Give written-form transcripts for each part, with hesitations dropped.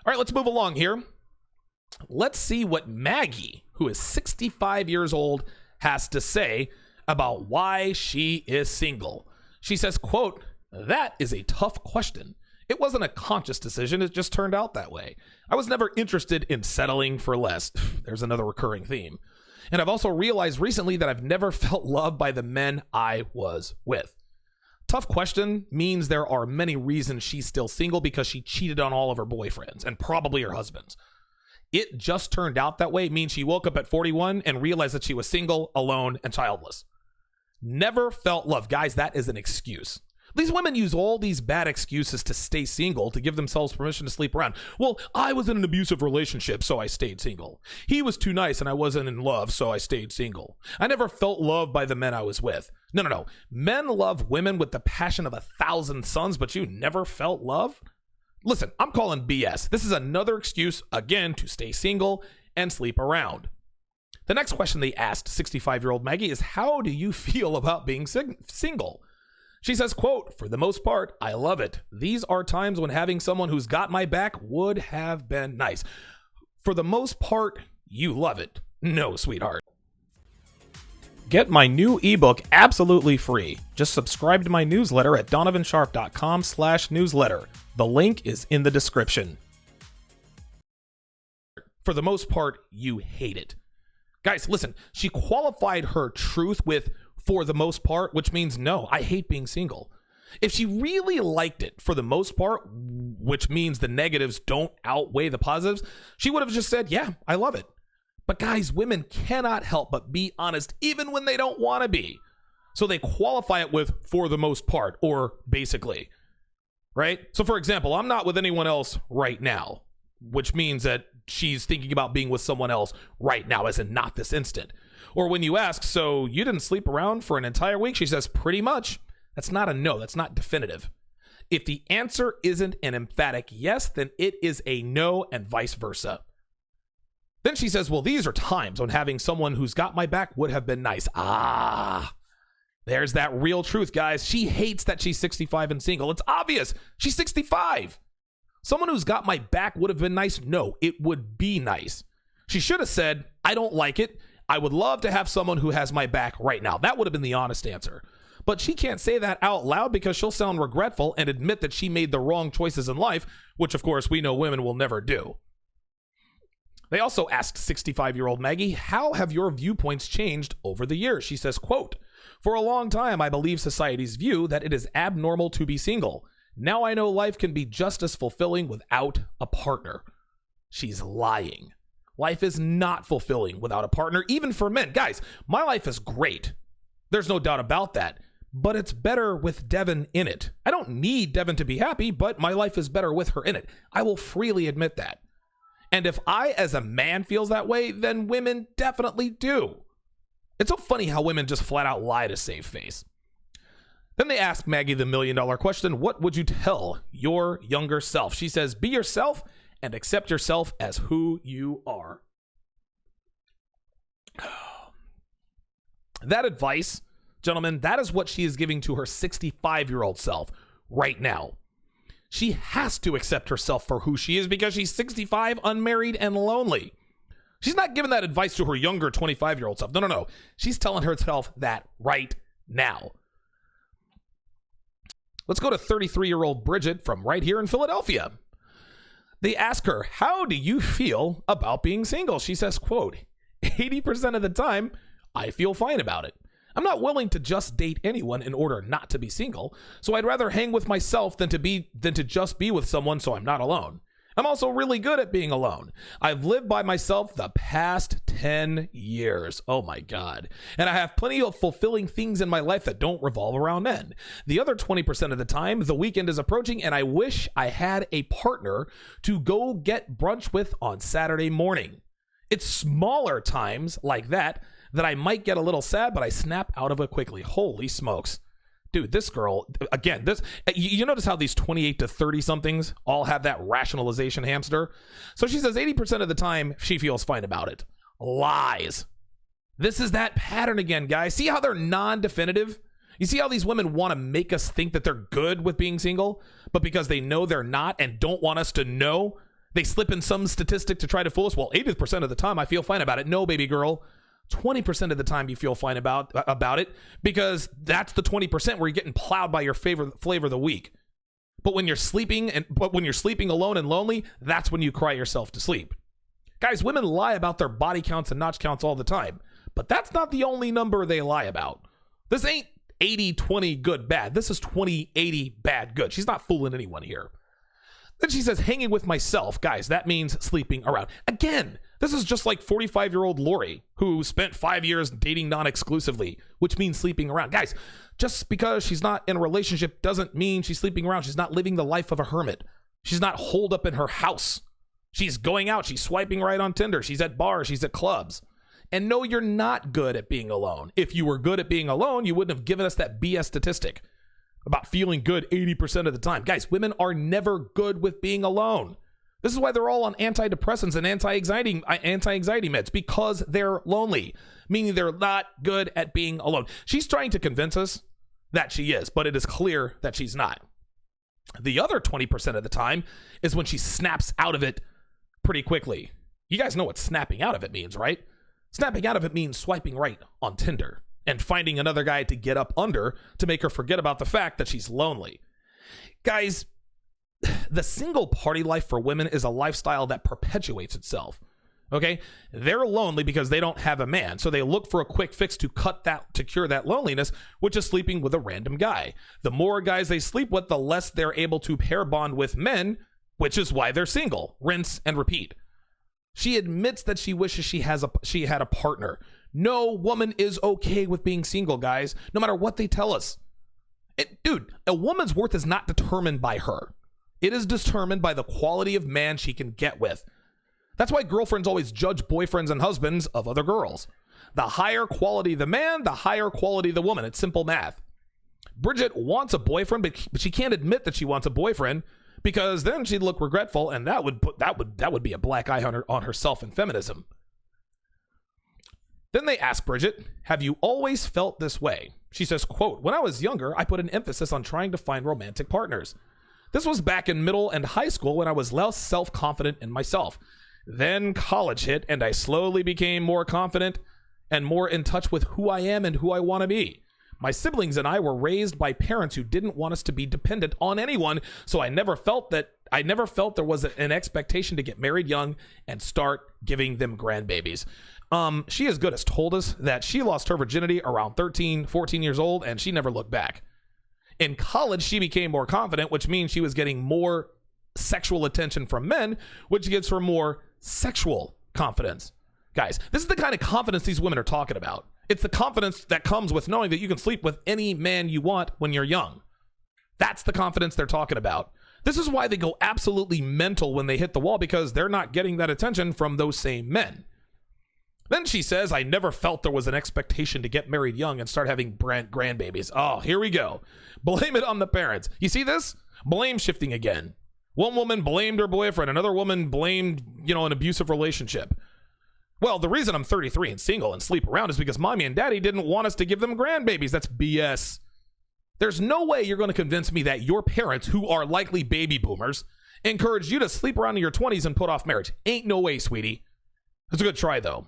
All right, let's move along here. Let's see what Maggie, who is 65 years old, has to say about why she is single. She says, quote, "That is a tough question. It wasn't a conscious decision. It just turned out that way. I was never interested in settling for less." There's another recurring theme. "And I've also realized recently that I've never felt loved by the men I was with." Tough question means there are many reasons she's still single because she cheated on all of her boyfriends and probably her husbands. It just turned out that way means she woke up at 41 and realized that she was single, alone, and childless. Never felt love. Guys, that is an excuse. These women use all these bad excuses to stay single to give themselves permission to sleep around. Well, I was in an abusive relationship, so I stayed single. He was too nice and I wasn't in love, so I stayed single. I never felt loved by the men I was with. No. Men love women with the passion of 1,000 suns, but you never felt love? Listen, I'm calling BS. This is another excuse, again, to stay single and sleep around. The next question they asked 65-year-old Maggie is, how do you feel about being single? She says, quote, "For the most part, I love it. These are times when having someone who's got my back would have been nice." For the most part, you love it. No, sweetheart. Get my new ebook absolutely free. Just subscribe to my newsletter at donovansharpe.com/newsletter. The link is in the description. For the most part, you hate it. Guys, listen, she qualified her truth with "for the most part," which means no, I hate being single. If she really liked it for the most part, which means the negatives don't outweigh the positives, she would have just said, yeah, I love it. But guys, women cannot help but be honest even when they don't want to be. So they qualify it with "for the most part" or "basically." Right? So for example, I'm not with anyone else right now, which means that she's thinking about being with someone else right now, as in not this instant. Or when you ask, so you didn't sleep around for an entire week? She says, pretty much. That's not a no. That's not definitive. If the answer isn't an emphatic yes, then it is a no, and vice versa. Then she says, well, these are times when having someone who's got my back would have been nice. There's that real truth, guys. She hates that she's 65 and single. It's obvious. She's 65. Someone who's got my back would have been nice? No, it would be nice. She should have said, I don't like it. I would love to have someone who has my back right now. That would have been the honest answer. But she can't say that out loud because she'll sound regretful and admit that she made the wrong choices in life, which of course we know women will never do. They also asked 65-year-old Maggie, how have your viewpoints changed over the years? She says, quote, "For a long time, I believed society's view that it is abnormal to be single. Now I know life can be just as fulfilling without a partner." She's lying. Life is not fulfilling without a partner, even for men. Guys, my life is great. There's no doubt about that. But it's better with Devin in it. I don't need Devin to be happy, but my life is better with her in it. I will freely admit that. And if I, as a man, feels that way, then women definitely do. It's so funny how women just flat out lie to save face. Then they ask Maggie the million-dollar question, what would you tell your younger self? She says, be yourself and accept yourself as who you are. That advice, gentlemen, that is what she is giving to her 65-year-old self right now. She has to accept herself for who she is because she's 65, unmarried, and lonely. She's not giving that advice to her younger 25-year-old self. No. She's telling herself that right now. Let's go to 33-year-old Bridget from right here in Philadelphia. They ask her, how do you feel about being single? She says, quote, 80% of the time, I feel fine about it. I'm not willing to just date anyone in order not to be single, so I'd rather hang with myself than to just be with someone so I'm not alone. I'm also really good at being alone. I've lived by myself the past 10 years. Oh my God. And I have plenty of fulfilling things in my life that don't revolve around men. The other 20% of the time, the weekend is approaching and I wish I had a partner to go get brunch with on Saturday morning. It's smaller times like that I might get a little sad, but I snap out of it quickly. Holy smokes. Dude, this girl, again, you notice how these 28 to 30 somethings all have that rationalization hamster? So she says 80% of the time she feels fine about it. Lies. This is that pattern again, guys. See how they're non-definitive? You see how these women want to make us think that they're good with being single, but because they know they're not and don't want us to know, They slip in some statistic to try to fool us. Well, 80% of the time I feel fine about it. No, baby girl. 20% of the time you feel fine about it, because that's the 20% where you're getting plowed by your favorite flavor of the week. But when you're sleeping alone and lonely, that's when you cry yourself to sleep. Guys, women lie about their body counts and notch counts all the time, but that's not the only number they lie about. This ain't 80-20 good bad. This is 20-80 bad good. She's not fooling anyone here. Then she says, hanging with myself. Guys, that means sleeping around. Again, this is just like 45-year-old Lori, who spent 5 years dating non-exclusively, which means sleeping around. Guys, just because she's not in a relationship doesn't mean she's sleeping around. She's not living the life of a hermit. She's not holed up in her house. She's going out. She's swiping right on Tinder. She's at bars. She's at clubs. And no, you're not good at being alone. If you were good at being alone, you wouldn't have given us that BS statistic about feeling good 80% of the time. Guys, women are never good with being alone. This is why they're all on antidepressants and anti-anxiety meds, because they're lonely, meaning they're not good at being alone. She's trying to convince us that she is, but it is clear that she's not. The other 20% of the time is when she snaps out of it pretty quickly. You guys know what snapping out of it means, right? Snapping out of it means swiping right on Tinder and finding another guy to get up under to make her forget about the fact that she's lonely. Guys, the single party life for women is a lifestyle that perpetuates itself. Okay? They're lonely because they don't have a man, so they look for a quick fix to cure that loneliness, which is sleeping with a random guy. The more guys they sleep with, the less they're able to pair bond with men, which is why they're single. Rinse and repeat. She admits that she wishes she had a partner. No woman is okay with being single, guys, no matter what they tell us. Dude, a woman's worth is not determined by her. It is determined by the quality of man she can get with. That's why girlfriends always judge boyfriends and husbands of other girls. The higher quality the man, the higher quality the woman. It's simple math. Bridget wants a boyfriend, but she can't admit that she wants a boyfriend, because then she'd look regretful, and that would be a black eye on herself and feminism. Then they ask Bridget, have you always felt this way? She says, quote, when I was younger, I put an emphasis on trying to find romantic partners. This was back in middle and high school when I was less self-confident in myself. Then college hit, and I slowly became more confident and more in touch with who I am and who I want to be. My siblings and I were raised by parents who didn't want us to be dependent on anyone, so I never felt there was an expectation to get married young and start giving them grandbabies. She as good as told us that she lost her virginity around 13, 14 years old, and she never looked back. In college, she became more confident, which means she was getting more sexual attention from men, which gives her more sexual confidence. Guys, this is the kind of confidence these women are talking about. It's the confidence that comes with knowing that you can sleep with any man you want when you're young. That's the confidence they're talking about. This is why they go absolutely mental when they hit the wall, because they're not getting that attention from those same men. Then she says, I never felt there was an expectation to get married young and start having grandbabies. Oh, here we go. Blame it on the parents. You see this? Blame shifting again. One woman blamed her boyfriend. Another woman blamed, an abusive relationship. Well, the reason I'm 33 and single and sleep around is because mommy and daddy didn't want us to give them grandbabies. That's BS. There's no way you're going to convince me that your parents, who are likely baby boomers, encouraged you to sleep around in your 20s and put off marriage. Ain't no way, sweetie. It's a good try, though.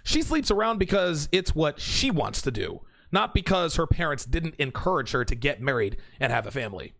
She sleeps around because it's what she wants to do, not because her parents didn't encourage her to get married and have a family.